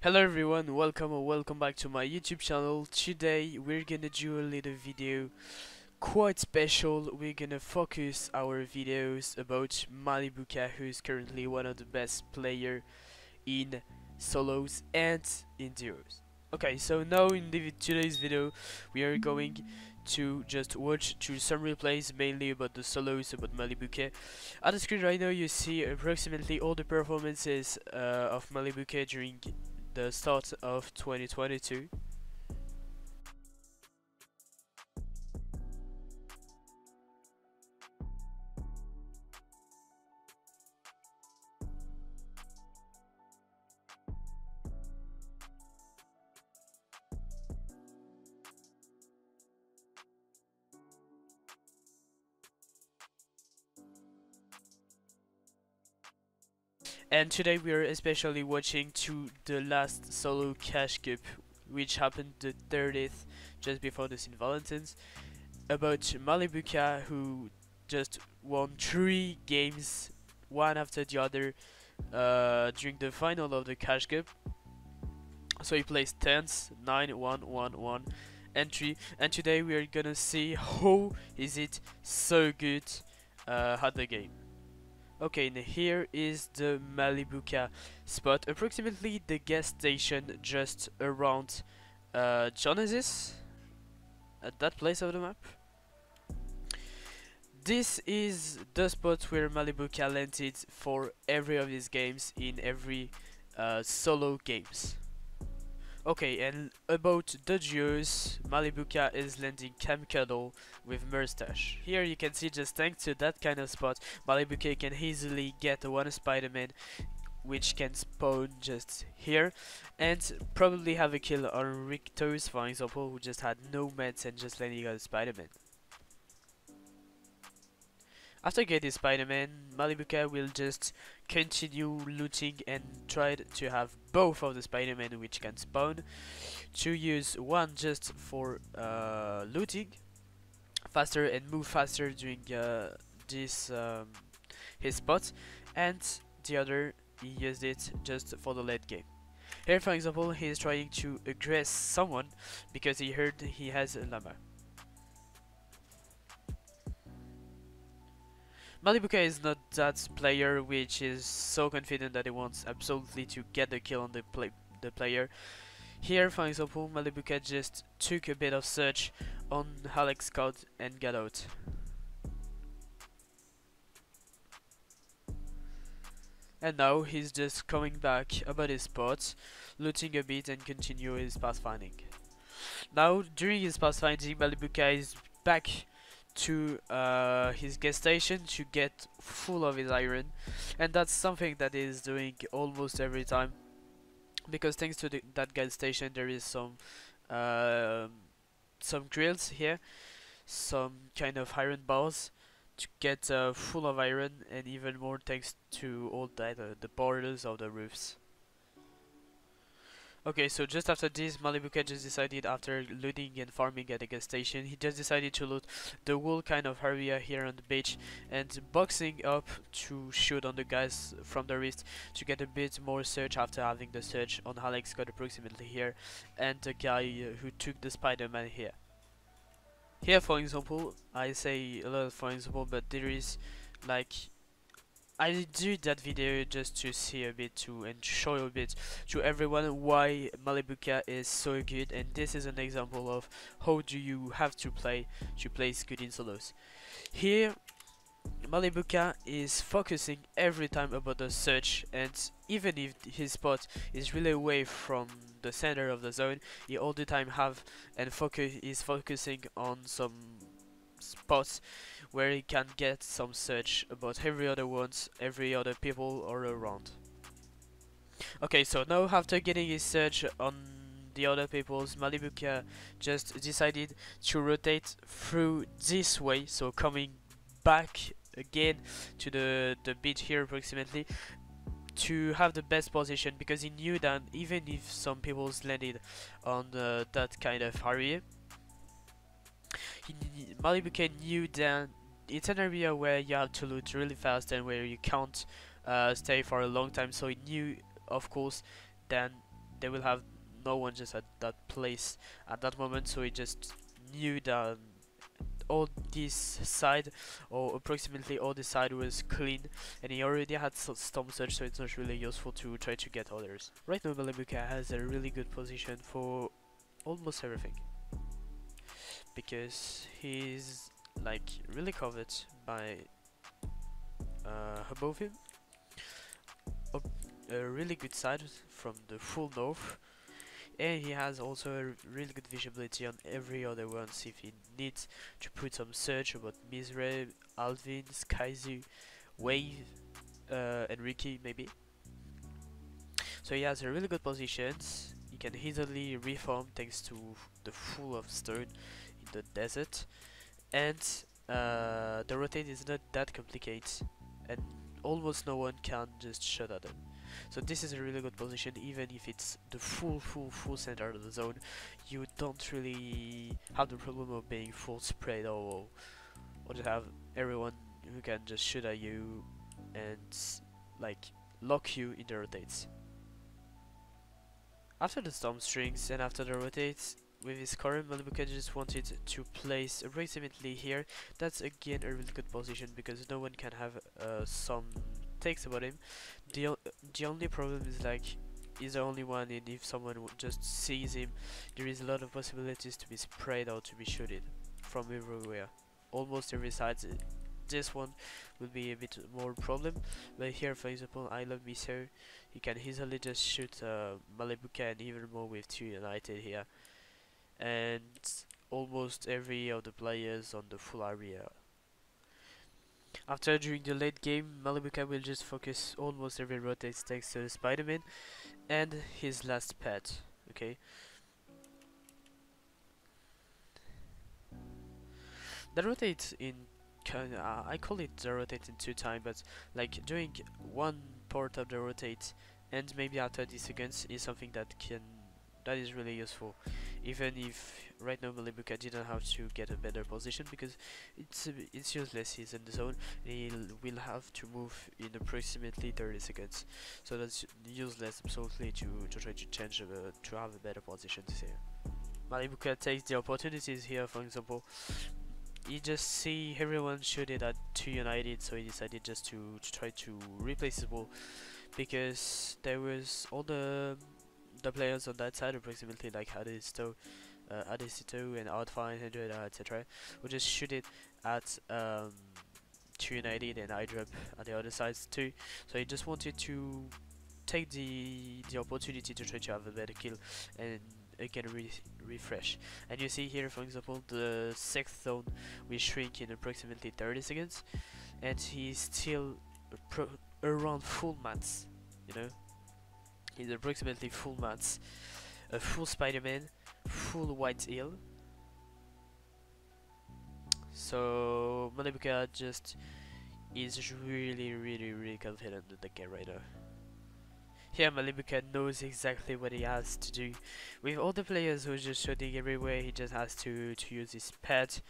Hello everyone, welcome or welcome back to my YouTube channel. Today we're gonna do a little video quite special. We're gonna focus our videos about Malibuca, who is currently one of the best player in solos and in duos. Okay, so now in today's video we are going to just watch through some replays mainly about the solos, about Malibuca. On the screen right now you see approximately all the performances of Malibuca during the start of 2022. And today we are especially watching to the last solo cash cup, which happened the 30th, just before the St. Valentine's, about Malibuca, who just won 3 games, one after the other, during the final of the cash cup. So he plays 10s, 9, 1, 1, 1, and 3. And today we are gonna see how is it so good at the game. Okay, and here is the Malibuca spot, approximately the gas station just around Genesis, at that place of the map. This is the spot where Malibuca landed for every of his games in every solo games. Okay, and about the duos, Malibuca is landing Kikoo with Merstach. Here you can see, just thanks to that kind of spot, Malibuca can easily get one Spider-Man which can spawn just here, and probably have a kill on Rictos, for example, who just had no meds and just landing on Spider-Man. After getting Spider-Man, Malibuca will just continue looting and try to have both of the Spider-Man which can spawn, to use one just for looting faster and move faster during this his spot, and the other he used it just for the late game. Here for example he is trying to aggress someone because he heard he has a llama. Malibuca is not that player which is so confident that he wants absolutely to get the kill on the player. Here, for example, Malibuca just took a bit of search on Alex code and got out. And now he's just coming back about his spot, looting a bit and continue his pathfinding. Now, during his pathfinding, Malibuca is back to his gas station to get full of his iron, and that's something that he's doing almost every time, because thanks to that gas station there is some grills here, some kind of iron bars to get full of iron, and even more thanks to all that the borders of the roofs. Okay, so just after this, Malibuca just decided, after looting and farming at the gas station, he just decided to loot the whole kind of area here on the beach and boxing up to shoot on the guys from the wrist to get a bit more search after having the search on Alex got approximately here, and the guy who took the Spider-Man here. Here for example, I say a lot for example, but there is like, I did that video just to see a bit and show a bit to everyone why Malibuca is so good, and this is an example of how do you have to play good in solos. Here Malibuca is focusing every time about the search, and even if his spot is really away from the center of the zone, he all the time is focusing on some spots where he can get some search about every other people all around. Okay, so now after getting his search on the other peoples, Malibuca just decided to rotate through this way, so coming back again to the beach here approximately, to have the best position, because he knew that even if some peoples landed on that kind of area, Malibuca knew that it's an area where you have to loot really fast and where you can't stay for a long time, so he knew of course that they will have no one just at that place at that moment, so he just knew that all this side, or approximately all this side, was clean, and he already had storm surge, so it's not really useful to try to get others. Right now Malibuca has a really good position for almost everything, because he's like really covered by above him, up a really good side from the full north, and he has also a really good visibility on every other ones if he needs to put some search about Mizre, Alvin, Skyzu, Wave, and Ricky maybe. So he has a really good positions. He can easily reform thanks to the full of stone in the desert, and the rotate is not that complicated, and almost no one can just shut at him. So this is a really good position, even if it's the full center of the zone. You don't really have the problem of being full sprayed, or to have everyone who can just shoot at you and like lock you in the rotates. After the storm strings and after the rotates, with his current Malibuca just wanted to place approximately here. That's again a really good position because no one can have some takes about him. The only problem is like he's the only one, and if someone just sees him, there is a lot of possibilities to be sprayed or to be shooted from everywhere, almost every side. This one will be a bit more problem, but here for example I love me so he can easily just shoot Malibuca, and even more with 2 United here, and almost every of the players on the full area. After, during the late game, Malibuca will just focus almost every rotate thanks to the Spider-Man and his last pet. Okay, the rotate in I call it the rotate in 2 times, but like doing one part of the rotate and maybe after 30 seconds is something that is really useful, even if right now Malibuca didn't have to get a better position because it's useless. He's in the zone and he will have to move in approximately 30 seconds, so that's useless absolutely to try to change to have a better position here. Malibuca takes the opportunities here. For example, you just see everyone shoot it at 2 United, so he decided just to try to replace the ball, because there was all the players on that side approximately like Adesito and Art 500 etc. would just shoot it at 2 United, and I drop at the other sides too. So he just wanted to take the opportunity to try to have a better kill and again refresh. And you see here for example the 6th zone will shrink in approximately 30 seconds, and he's still around full mats, you know. He's approximately full mats, a full Spider-Man, full white hill. So Malibuca just is really confident in the game right now. Here Malibuca knows exactly what he has to do. With all the players who are just shooting everywhere, he just has to use his pet,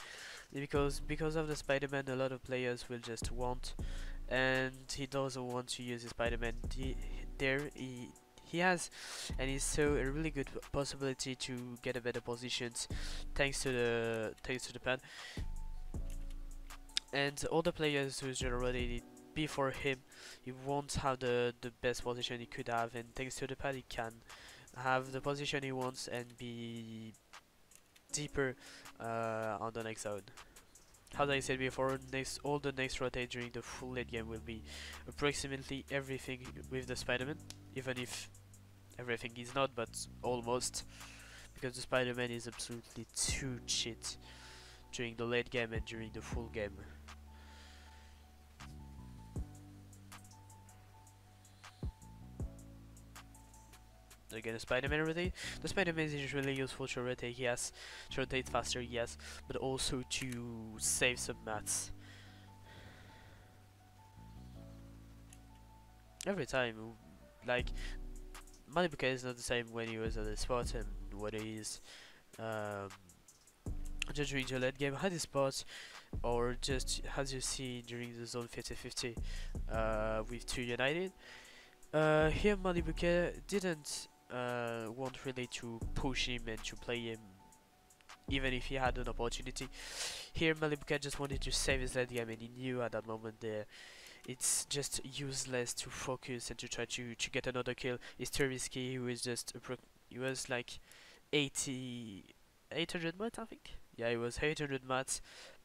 because of the Spider-Man a lot of players will just want, and he doesn't want to use his Spider-Man there. He has, and it's so a really good possibility to get a better positions thanks to the pad, and all the players who's generated before him, he won't have the best position he could have, and thanks to the pad he can have the position he wants and be deeper on the next zone. As I said before, all the next rotate during the full late game will be approximately everything with the Spider-Man, even if everything is not, but almost, because the Spider-Man is absolutely too cheat during the late game and during the full game. Again, the Spider-Man rotate. The Spider-Man is really useful to rotate, yes, to rotate faster, yes, but also to save some mats. Every time, like, Malibuca is not the same when he was at the spot and what he is just during the late game at the spot, or just as you see during the zone 50-50 with 2 United. Here Malibuca didn't want really to push him and to play him even if he had an opportunity. Here Malibuca just wanted to save his late game, and he knew at that moment there it's just useless to focus and to try to get another kill. It's too risky. He was just he was like 800 mats, I think. Yeah, it was 800 mats.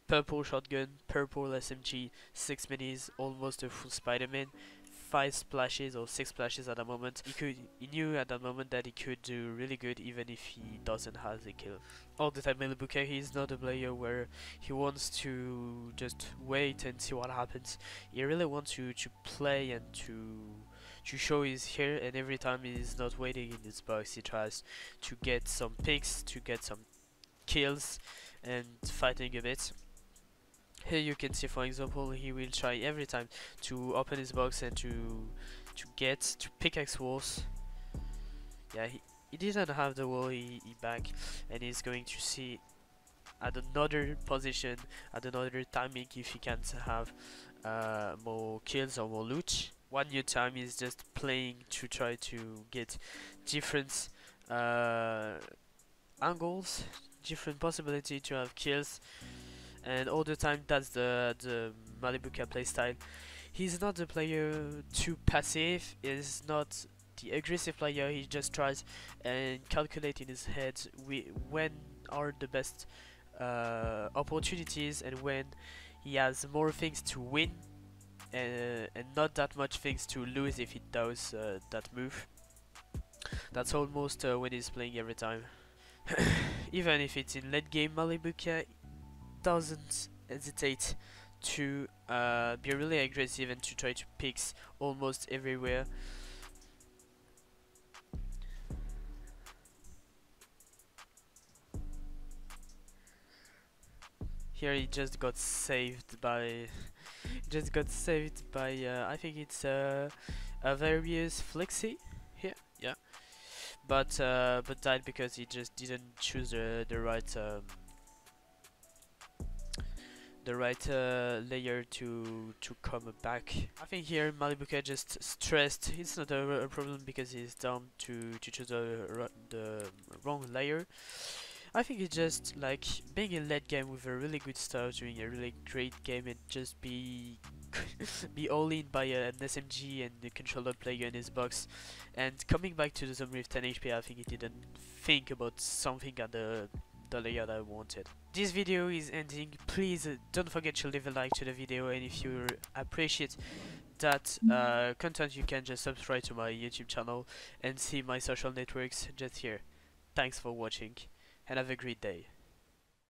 Purple shotgun, purple SMG, 6 minis, almost a full Spider-Man, 5 splashes or 6 splashes at the moment. He knew at that moment that he could do really good even if he doesn't have the kill. All the time Malibuca, he's not a player where he wants to just wait and see what happens. He really wants to play and to show he's here, and every time he's not waiting in his box, he tries to get some picks, to get some kills and fighting a bit. Here you can see, for example, he will try every time to open his box and to pickaxe walls. Yeah, he didn't have the wall, he back, and he's going to see at another position, at another timing, if he can't have more kills or more loot. One new time is just playing to try to get different angles, different possibility to have kills, and all the time that's the Malibuca playstyle. He's not the player too passive, he's not the aggressive player. He just tries and calculate in his head when are the best opportunities and when he has more things to win and not that much things to lose if he does that move. That's almost when he's playing every time. Even if it's in late game, Malibuca doesn't hesitate to be really aggressive and to try to picks almost everywhere. Here he just got saved by I think it's a various flexi here, yeah, but died because he just didn't choose the right layer to come back. I think here Malibuca just stressed. It's not a problem because he's down to choose the wrong layer. I think it's just like being in late game with a really good start, doing a really great game, and just be all in by an SMG and the controller player in his box, and coming back to the zone with 10 HP. I think he didn't think about something at the layer that I wanted. This video is ending. Please don't forget to leave a like to the video, and if you appreciate that content, you can just subscribe to my YouTube channel and see my social networks just here. Thanks for watching and have a great day.